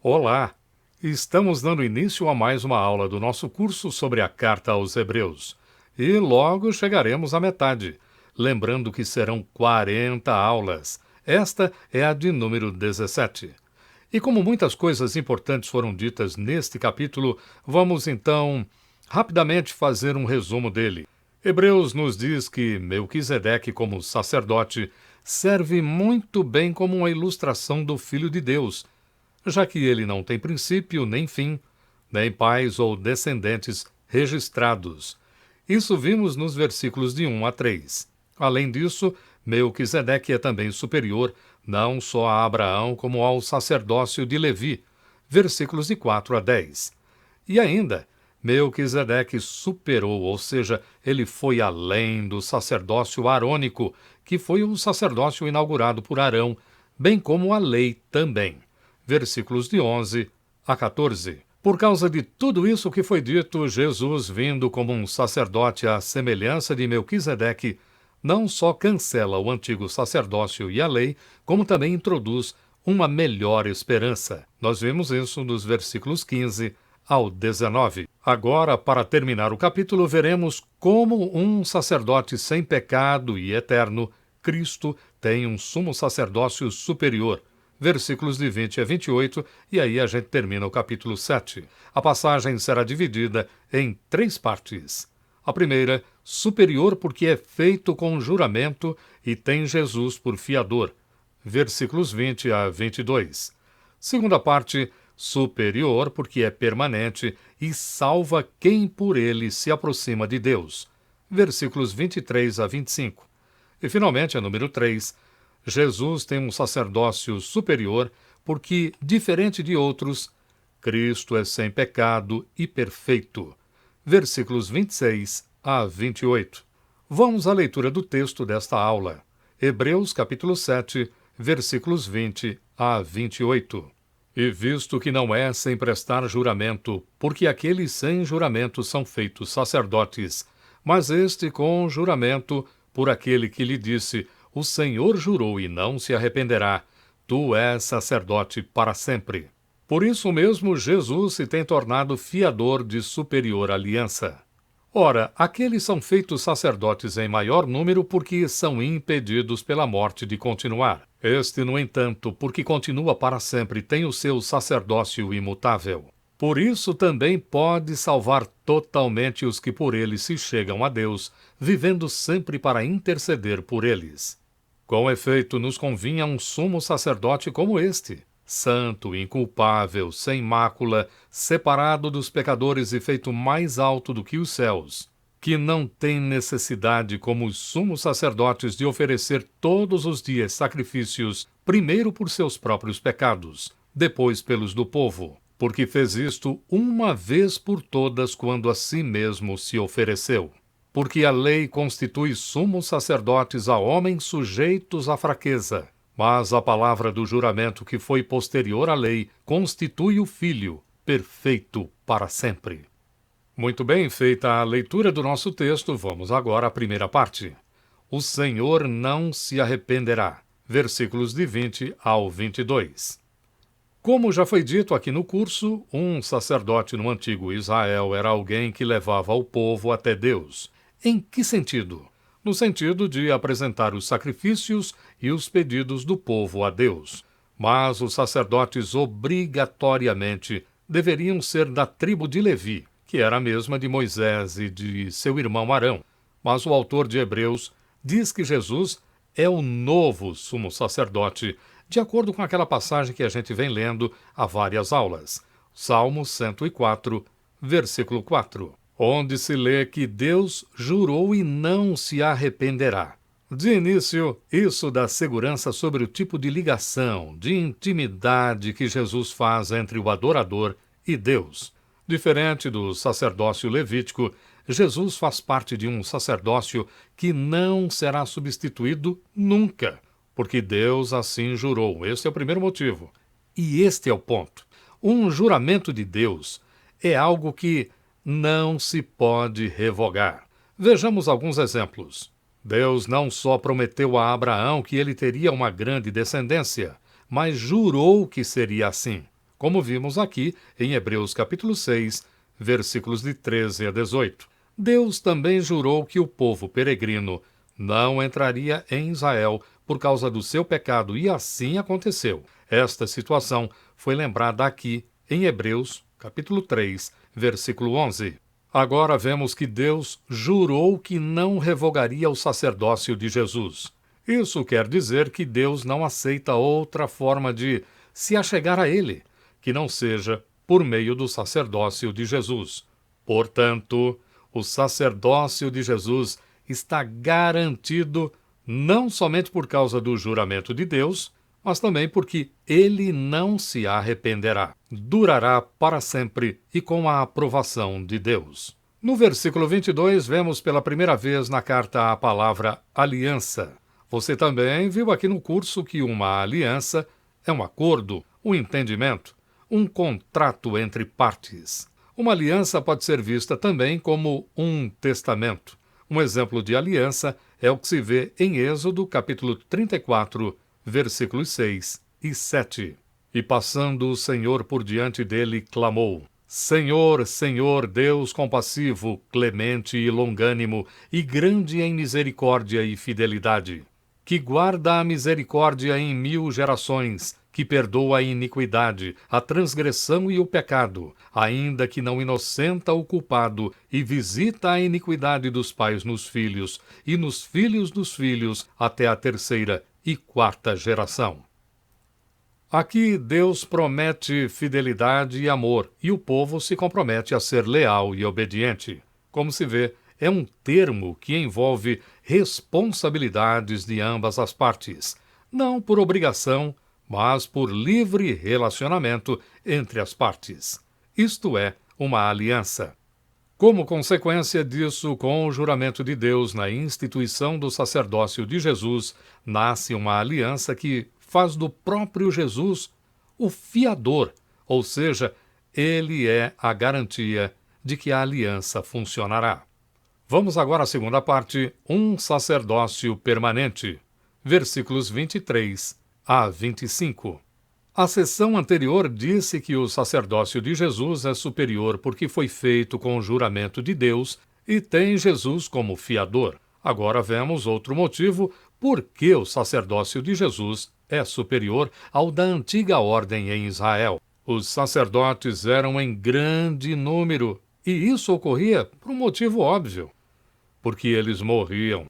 Olá! Estamos dando início a mais uma aula do nosso curso sobre a Carta aos Hebreus. E logo chegaremos à metade. Lembrando que serão 40 aulas. Esta é a de número 17. E como muitas coisas importantes foram ditas neste capítulo, vamos então rapidamente fazer um resumo dele. Hebreus nos diz que Melquisedeque, como sacerdote, serve muito bem como uma ilustração do Filho de Deus, já que ele não tem princípio nem fim, nem pais ou descendentes registrados. Isso vimos nos versículos de 1 a 3. Além disso, Melquisedeque é também superior, não só a Abraão, como ao sacerdócio de Levi, versículos de 4 a 10. E ainda, Melquisedeque superou, ou seja, ele foi além do sacerdócio arônico, que foi o sacerdócio inaugurado por Arão, bem como a lei também. Versículos de 11 a 14. Por causa de tudo isso que foi dito, Jesus, vindo como um sacerdote à semelhança de Melquisedeque, não só cancela o antigo sacerdócio e a lei, como também introduz uma melhor esperança. Nós vimos isso nos versículos 15 ao 19. Agora, para terminar o capítulo, veremos como um sacerdote sem pecado e eterno, Cristo, tem um sumo sacerdócio superior. Versículos de 20 a 28, e aí a gente termina o capítulo 7. A passagem será dividida em 3 partes. A primeira, superior porque é feito com juramento e tem Jesus por fiador. Versículos 20 a 22. Segunda parte, superior porque é permanente e salva quem por ele se aproxima de Deus. Versículos 23 a 25. E finalmente, a número 3, Jesus tem um sacerdócio superior porque, diferente de outros, Cristo é sem pecado e perfeito. Versículos 26 a 28. Vamos à leitura do texto desta aula. Hebreus capítulo 7, versículos 20 a 28. E visto que não é sem prestar juramento, porque aqueles sem juramento são feitos sacerdotes, mas este com juramento, por aquele que lhe disse: o Senhor jurou e não se arrependerá, tu és sacerdote para sempre. Por isso mesmo Jesus se tem tornado fiador de superior aliança. Ora, aqueles são feitos sacerdotes em maior número porque são impedidos pela morte de continuar. Este, no entanto, porque continua para sempre, tem o seu sacerdócio imutável. Por isso também pode salvar totalmente os que por ele se chegam a Deus, vivendo sempre para interceder por eles. Com efeito, nos convinha um sumo sacerdote como este, santo, inculpável, sem mácula, separado dos pecadores e feito mais alto do que os céus, que não tem necessidade, como os sumos sacerdotes, de oferecer todos os dias sacrifícios, primeiro por seus próprios pecados, depois pelos do povo, porque fez isto uma vez por todas quando a si mesmo se ofereceu. Porque a lei constitui sumos sacerdotes a homens sujeitos à fraqueza, mas a palavra do juramento que foi posterior à lei constitui o Filho, perfeito para sempre. Muito bem, feita a leitura do nosso texto, vamos agora à primeira parte. O Senhor não se arrependerá. Versículos de 20 ao 22. Como já foi dito aqui no curso, um sacerdote no antigo Israel era alguém que levava o povo até Deus. Em que sentido? No sentido de apresentar os sacrifícios e os pedidos do povo a Deus. Mas os sacerdotes obrigatoriamente deveriam ser da tribo de Levi, que era a mesma de Moisés e de seu irmão Arão. Mas o autor de Hebreus diz que Jesus é o novo sumo sacerdote, de acordo com aquela passagem que a gente vem lendo há várias aulas. Salmo 104, versículo 4. Onde se lê que Deus jurou e não se arrependerá. De início, isso dá segurança sobre o tipo de ligação, de intimidade que Jesus faz entre o adorador e Deus. Diferente do sacerdócio levítico, Jesus faz parte de um sacerdócio que não será substituído nunca, porque Deus assim jurou. Este é o primeiro motivo. E este é o ponto. Um juramento de Deus é algo que não se pode revogar. Vejamos alguns exemplos. Deus não só prometeu a Abraão que ele teria uma grande descendência, mas jurou que seria assim. como vimos aqui em Hebreus capítulo 6, versículos de 13 a 18. Deus também jurou que o povo peregrino não entraria em Israel por causa do seu pecado, e assim aconteceu. Esta situação foi lembrada aqui em Hebreus capítulo 3, versículo 11. Agora vemos que Deus jurou que não revogaria o sacerdócio de Jesus. Isso quer dizer que Deus não aceita outra forma de se achegar a Ele, que não seja por meio do sacerdócio de Jesus. Portanto, o sacerdócio de Jesus está garantido não somente por causa do juramento de Deus, mas também porque ele não se arrependerá. Durará para sempre e com a aprovação de Deus. No versículo 22, vemos pela primeira vez na carta a palavra aliança. Você também viu aqui no curso que uma aliança é um acordo, um entendimento, um contrato entre partes. Uma aliança pode ser vista também como um testamento. Um exemplo de aliança é o que se vê em Êxodo, capítulo 34, versículos 6 e 7. E passando o Senhor por diante dele, clamou: Senhor, Senhor, Deus compassivo, clemente e longânimo, e grande em misericórdia e fidelidade, que guarda a misericórdia em 1000 gerações, que perdoa a iniquidade, a transgressão e o pecado, ainda que não inocenta o culpado, e visita a iniquidade dos pais nos filhos, e nos filhos dos filhos, até a 3ª e 4ª geração. Aqui Deus promete fidelidade e amor, e o povo se compromete a ser leal e obediente. Como se vê, é um termo que envolve responsabilidades de ambas as partes, não por obrigação, mas por livre relacionamento entre as partes. Isto é, uma aliança. Como consequência disso, com o juramento de Deus na instituição do sacerdócio de Jesus, nasce uma aliança que faz do próprio Jesus o fiador, ou seja, ele é a garantia de que a aliança funcionará. Vamos agora à segunda parte, um sacerdócio permanente, versículos 23 a 25. A sessão anterior disse que o sacerdócio de Jesus é superior porque foi feito com o juramento de Deus e tem Jesus como fiador. Agora vemos outro motivo por que o sacerdócio de Jesus é superior ao da antiga ordem em Israel. Os sacerdotes eram em grande número, e isso ocorria por um motivo óbvio, porque eles morriam.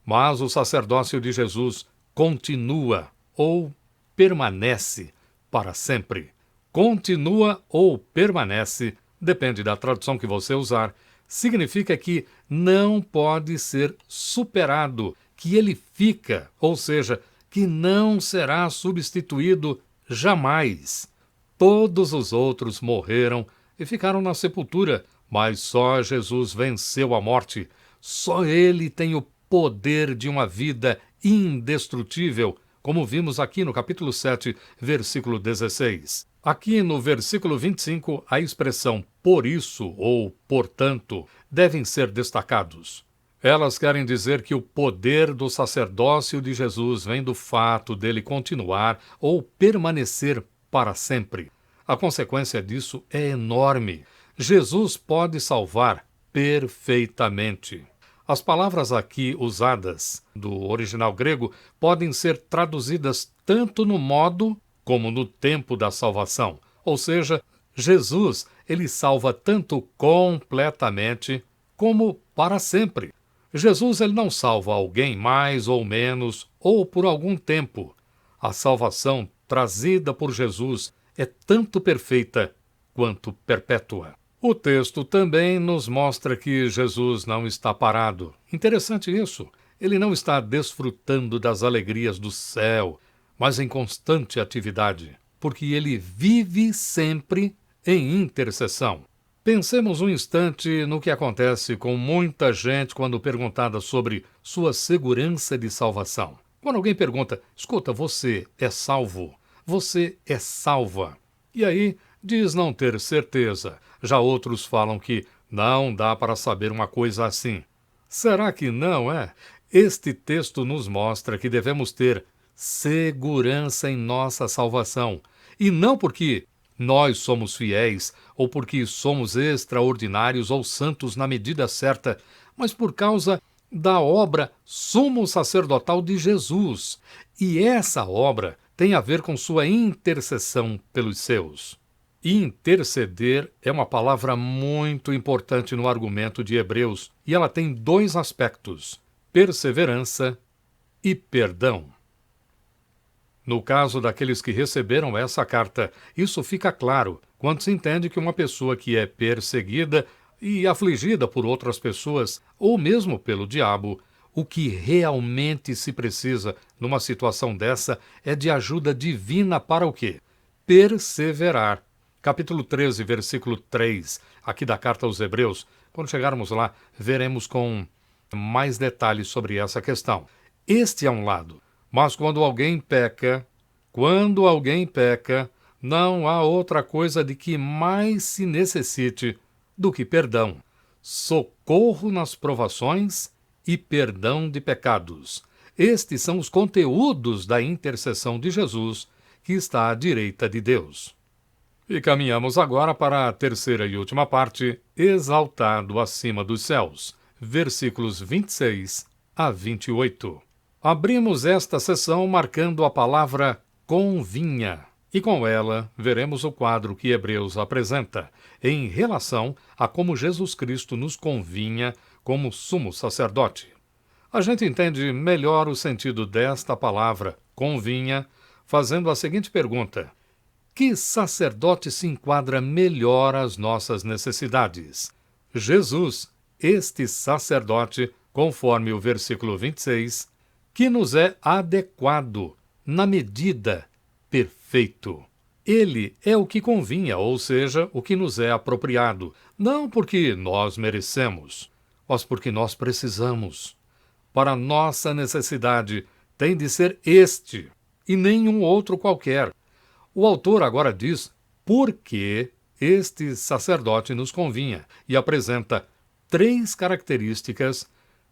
Mas o sacerdócio de Jesus continua ou permanece para sempre. Continua ou permanece, depende da tradução que você usar, significa que não pode ser superado, que ele fica, ou seja, que não será substituído jamais. Todos os outros morreram e ficaram na sepultura, mas só Jesus venceu a morte. Só ele tem o poder de uma vida indestrutível, como vimos aqui no capítulo 7, versículo 16. Aqui no versículo 25, a expressão por isso ou portanto devem ser destacados. Elas querem dizer que o poder do sacerdócio de Jesus vem do fato dele continuar ou permanecer para sempre. A consequência disso é enorme. Jesus pode salvar perfeitamente. As palavras aqui usadas, do original grego, podem ser traduzidas tanto no modo como no tempo da salvação. Ou seja, Jesus, ele salva tanto completamente como para sempre. Jesus, ele não salva alguém mais ou menos ou por algum tempo. A salvação trazida por Jesus é tanto perfeita quanto perpétua. O texto também nos mostra que Jesus não está parado. Interessante isso. Ele não está desfrutando das alegrias do céu, mas em constante atividade, porque ele vive sempre em intercessão. Pensemos um instante no que acontece com muita gente quando perguntada sobre sua segurança de salvação. Quando alguém pergunta, escuta, você é salvo? Você é salva? E aí diz não ter certeza. Já outros falam que não dá para saber uma coisa assim. Será que não é? Este texto nos mostra que devemos ter segurança em nossa salvação. E não porque nós somos fiéis ou porque somos extraordinários ou santos na medida certa, mas por causa da obra sumo sacerdotal de Jesus. E essa obra tem a ver com sua intercessão pelos seus. Interceder é uma palavra muito importante no argumento de Hebreus, e ela tem dois aspectos: perseverança e perdão. No caso daqueles que receberam essa carta, isso fica claro quando se entende que uma pessoa que é perseguida e afligida por outras pessoas, ou mesmo pelo diabo, o que realmente se precisa numa situação dessa é de ajuda divina para o quê? Perseverar. Capítulo 13, versículo 3, aqui da carta aos Hebreus. Quando chegarmos lá, veremos com mais detalhes sobre essa questão. Este é um lado. Mas quando alguém peca, não há outra coisa de que mais se necessite do que perdão, socorro nas provações e perdão de pecados. Estes são os conteúdos da intercessão de Jesus, que está à direita de Deus. E caminhamos agora para a terceira e última parte, exaltado acima dos céus, versículos 26 a 28. Abrimos esta sessão marcando a palavra convinha, e com ela veremos o quadro que Hebreus apresenta em relação a como Jesus Cristo nos convinha como sumo sacerdote. A gente entende melhor o sentido desta palavra, convinha, fazendo a seguinte pergunta: que sacerdote se enquadra melhor às nossas necessidades? Jesus, este sacerdote, conforme o versículo 26, que nos é adequado, na medida, perfeito. Ele é o que convinha, ou seja, o que nos é apropriado, não porque nós merecemos, mas porque nós precisamos. Para nossa necessidade, tem de ser este, e nenhum outro qualquer. O autor agora diz por que este sacerdote nos convinha e apresenta 3 características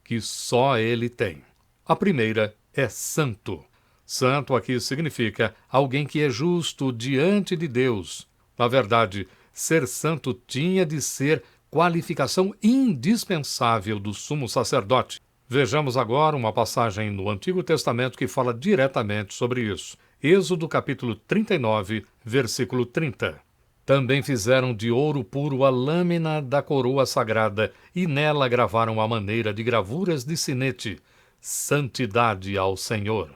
que só ele tem. A primeira é santo. Santo aqui significa alguém que é justo diante de Deus. Na verdade, ser santo tinha de ser qualificação indispensável do sumo sacerdote. Vejamos agora uma passagem no Antigo Testamento que fala diretamente sobre isso. Êxodo capítulo 39, versículo 30. Também fizeram de ouro puro a lâmina da coroa sagrada e nela gravaram a maneira de gravuras de sinete, santidade ao Senhor.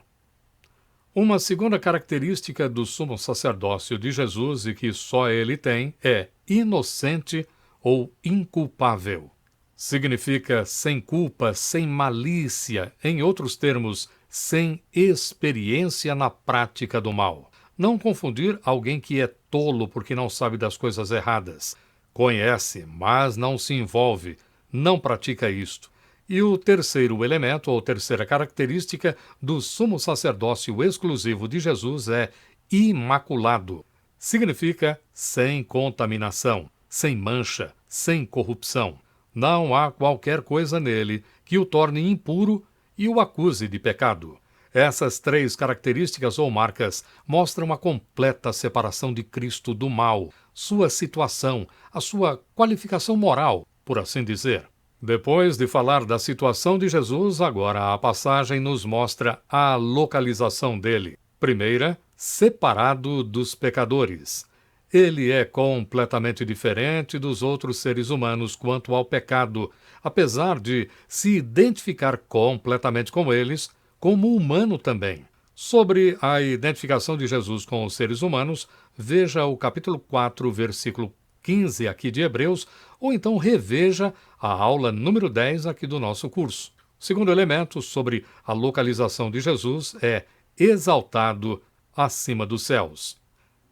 Uma segunda característica do sumo sacerdócio de Jesus e que só ele tem é inocente ou inculpável. Significa sem culpa, sem malícia, em outros termos, sem experiência na prática do mal. Não confundir alguém que é tolo porque não sabe das coisas erradas. Conhece, mas não se envolve, não pratica isto. E o terceiro elemento, ou terceira característica, do sumo sacerdócio exclusivo de Jesus é imaculado. Significa sem contaminação, sem mancha, sem corrupção. Não há qualquer coisa nele que o torne impuro e o acuse de pecado. Essas 3 características ou marcas mostram a completa separação de Cristo do mal, sua situação, a sua qualificação moral, por assim dizer. Depois de falar da situação de Jesus, agora a passagem nos mostra a localização dele. Primeira, separado dos pecadores. Ele é completamente diferente dos outros seres humanos quanto ao pecado, apesar de se identificar completamente com eles, como humano também. Sobre a identificação de Jesus com os seres humanos, veja o capítulo 4, versículo 15 aqui de Hebreus, ou então reveja a aula número 10 aqui do nosso curso. O segundo elemento sobre a localização de Jesus é exaltado acima dos céus.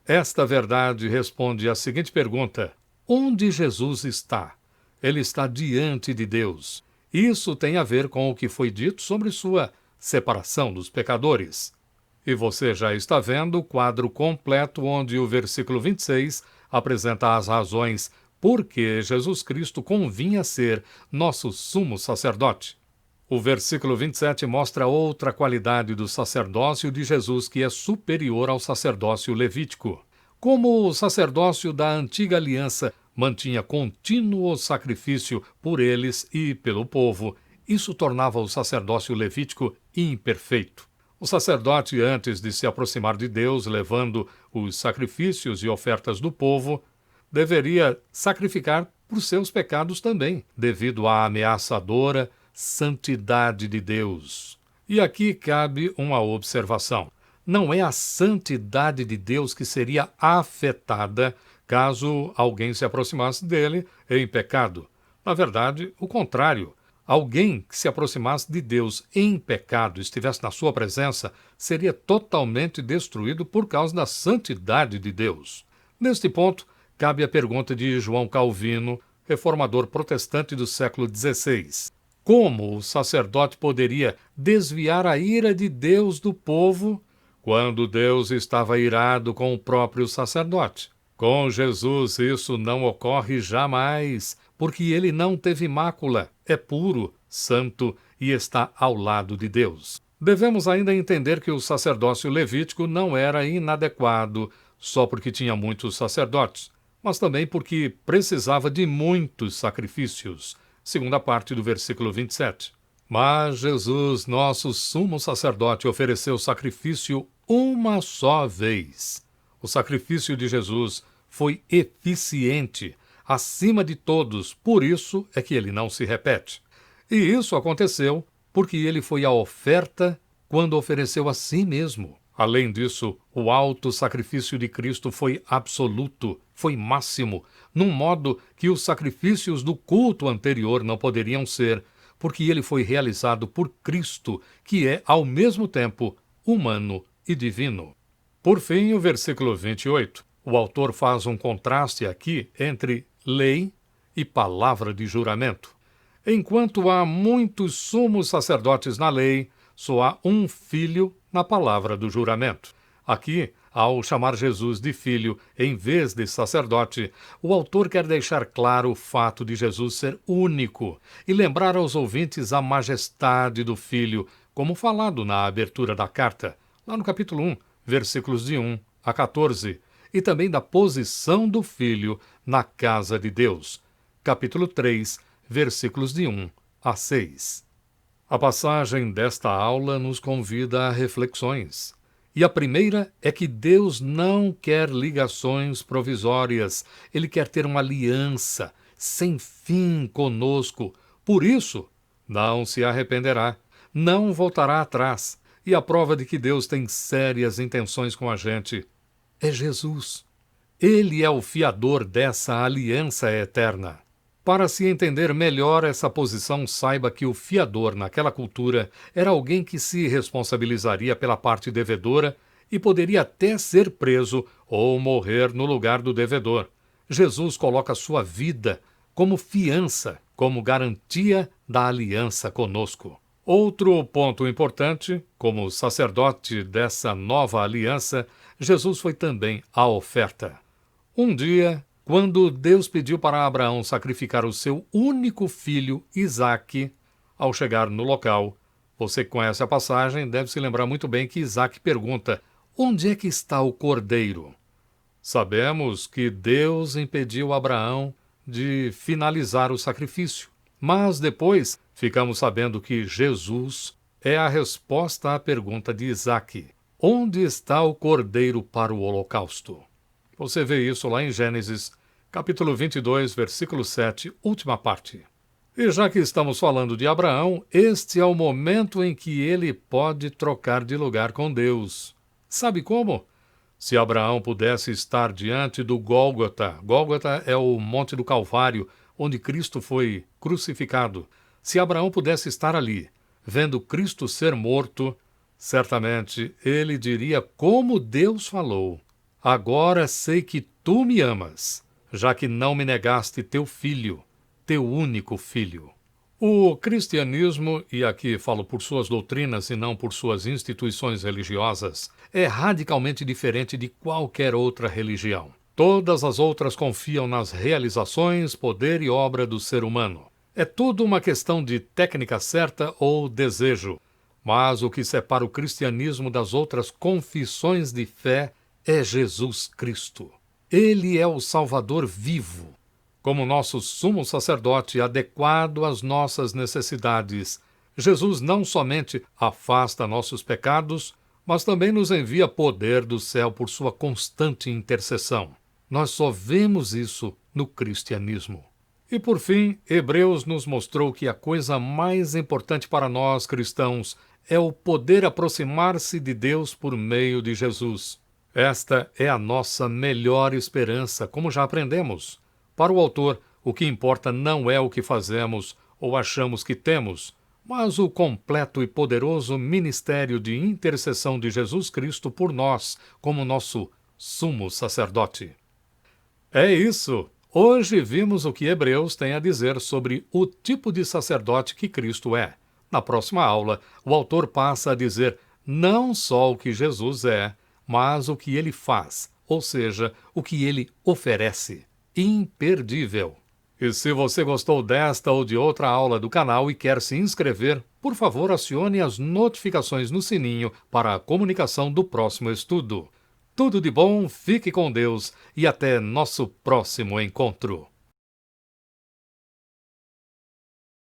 Esta verdade responde à seguinte pergunta: onde Jesus está? Ele está diante de Deus. Isso tem a ver com o que foi dito sobre sua separação dos pecadores. E você já está vendo o quadro completo onde o versículo 26 apresenta as razões por que Jesus Cristo convinha ser nosso sumo sacerdote. O versículo 27 mostra outra qualidade do sacerdócio de Jesus que é superior ao sacerdócio levítico. Como o sacerdócio da antiga aliança mantinha contínuo sacrifício por eles e pelo povo, isso tornava o sacerdócio levítico imperfeito. O sacerdote, antes de se aproximar de Deus, levando os sacrifícios e ofertas do povo, deveria sacrificar por seus pecados também, devido à ameaçadora santidade de Deus. E aqui cabe uma observação. Não é a santidade de Deus que seria afetada caso alguém se aproximasse dele em pecado. Na verdade, o contrário. Alguém que se aproximasse de Deus em pecado, estivesse na sua presença, seria totalmente destruído por causa da santidade de Deus. Neste ponto, cabe a pergunta de João Calvino, reformador protestante do século XVI. Como o sacerdote poderia desviar a ira de Deus do povo quando Deus estava irado com o próprio sacerdote? Com Jesus isso não ocorre jamais, porque ele não teve mácula, é puro, santo e está ao lado de Deus. Devemos ainda entender que o sacerdócio levítico não era inadequado só porque tinha muitos sacerdotes, mas também porque precisava de muitos sacrifícios, segunda parte do versículo 27. Mas Jesus, nosso sumo sacerdote, ofereceu sacrifício uma só vez. O sacrifício de Jesus foi eficiente, acima de todos, por isso é que ele não se repete. E isso aconteceu porque ele foi a oferta quando ofereceu a si mesmo. Além disso, o alto sacrifício de Cristo foi absoluto, foi máximo, num modo que os sacrifícios do culto anterior não poderiam ser, porque ele foi realizado por Cristo, que é, ao mesmo tempo, humano e divino. Por fim, o versículo 28. O autor faz um contraste aqui entre lei e palavra de juramento. Enquanto há muitos sumos sacerdotes na lei, só há um filho na palavra do juramento. Aqui, ao chamar Jesus de filho em vez de sacerdote, o autor quer deixar claro o fato de Jesus ser único e lembrar aos ouvintes a majestade do filho, como falado na abertura da carta, lá no capítulo 1, versículos de 1 a 14, e também da posição do filho na casa de Deus, capítulo 3, versículos de 1 a 6. A passagem desta aula nos convida a reflexões. E a primeira é que Deus não quer ligações provisórias. Ele quer ter uma aliança sem fim conosco. Por isso, não se arrependerá, não voltará atrás. E a prova de que Deus tem sérias intenções com a gente é Jesus. Ele é o fiador dessa aliança eterna. Para se entender melhor essa posição, saiba que o fiador naquela cultura era alguém que se responsabilizaria pela parte devedora e poderia até ser preso ou morrer no lugar do devedor. Jesus coloca sua vida como fiança, como garantia da aliança conosco. Outro ponto importante, como sacerdote dessa nova aliança, Jesus foi também a oferta. Um dia, quando Deus pediu para Abraão sacrificar o seu único filho, Isaque, ao chegar no local, você que conhece a passagem deve se lembrar muito bem que Isaque pergunta: onde é que está o cordeiro? Sabemos que Deus impediu Abraão de finalizar o sacrifício, mas depois ficamos sabendo que Jesus é a resposta à pergunta de Isaque: onde está o cordeiro para o holocausto? Você vê isso lá em Gênesis, capítulo 22, versículo 7, última parte. E já que estamos falando de Abraão, este é o momento em que ele pode trocar de lugar com Deus. Sabe como? Se Abraão pudesse estar diante do Gólgota, Gólgota é o Monte do Calvário, onde Cristo foi crucificado. Se Abraão pudesse estar ali, vendo Cristo ser morto, certamente ele diria como Deus falou: agora sei que tu me amas, já que não me negaste teu filho, teu único filho. O cristianismo, e aqui falo por suas doutrinas e não por suas instituições religiosas, é radicalmente diferente de qualquer outra religião. Todas as outras confiam nas realizações, poder e obra do ser humano. É tudo uma questão de técnica certa ou desejo. Mas o que separa o cristianismo das outras confissões de fé é Jesus Cristo. Ele é o Salvador vivo. Como nosso sumo sacerdote adequado às nossas necessidades, Jesus não somente afasta nossos pecados, mas também nos envia poder do céu por sua constante intercessão. Nós só vemos isso no cristianismo. E por fim, Hebreus nos mostrou que a coisa mais importante para nós cristãos é o poder aproximar-se de Deus por meio de Jesus. Esta é a nossa melhor esperança, como já aprendemos. Para o autor, o que importa não é o que fazemos ou achamos que temos, mas o completo e poderoso ministério de intercessão de Jesus Cristo por nós, como nosso sumo sacerdote. É isso! Hoje vimos o que Hebreus tem a dizer sobre o tipo de sacerdote que Cristo é. Na próxima aula, o autor passa a dizer não só o que Jesus é, mas o que ele faz, ou seja, o que ele oferece. Imperdível! E se você gostou desta ou de outra aula do canal e quer se inscrever, por favor acione as notificações no sininho para a comunicação do próximo estudo. Tudo de bom, fique com Deus e até nosso próximo encontro.